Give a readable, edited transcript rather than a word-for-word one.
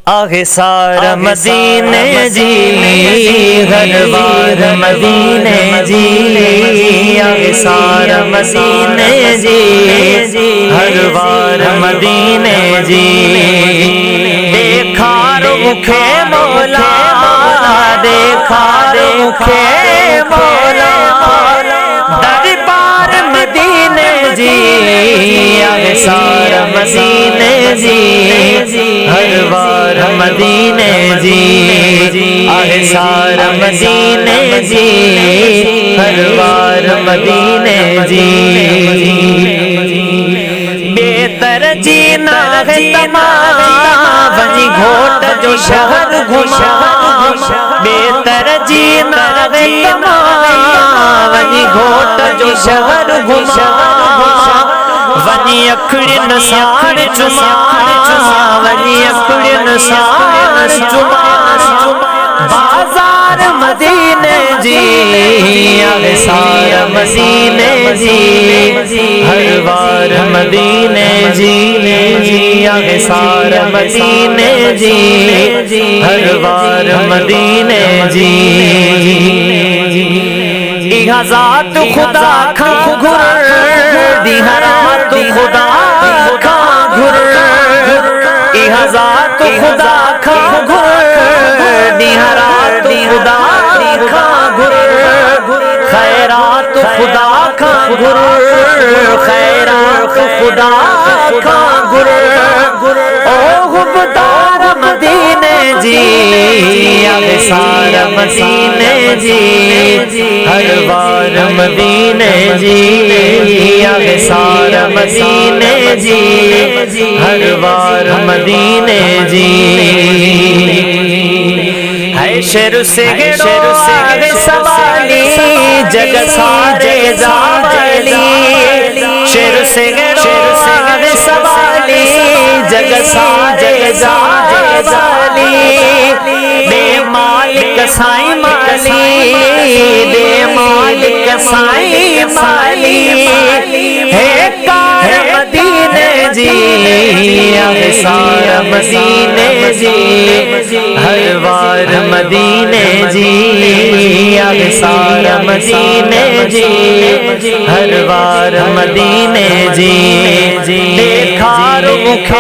آگے سارا مدینے جی ہر بار مدینے جی آگے سارا مدینے جی ہر بار مدینے جی دیکھا رخ مولا دیکھا رخ مولا دربار مدینے جی آگے سارا مدینے جی ہر بار مدینے جی آگے سارا مدینے جی ہر بار مدینے جی بہتر جینا ہے تمام ونی گھوٹ جو شہر گھما بہتر جینا ہے تمام ونی گھوٹ جو شہر گھما ونی اکھڑن سار چما ونی اکھڑن سار چما بازار مدینے جی آگے سارا مدینے جی ہر بار مدینے جی آگے سارا مدینے جی ہر بار مدینے جی ذات خدا کھا گھر دیہرات خدا کھا گھر ذات خدا کھا گھر دیہرات خدا کھا گھر خیرات خدا کھا گھر خیرات خدا کھا گھر او غبدار مدینے جی آگے سارا مدینے جی ہر بار مدینے جی آگے سارا مدینے جی ہر بار مدینے جی ہے شر سے گڑو آگے سوالی جگ سارے جالی شر سے گڑو آگے سوالی جگ سارے جالی بے مالک سائیں مالی بے مالک سائیں مالی ہے کار مدینے جی آگے سارا مدینے جی ہر بار مدینے جی آگے سارا مدینے جی ہر بار مدینے جی دیکھا رخ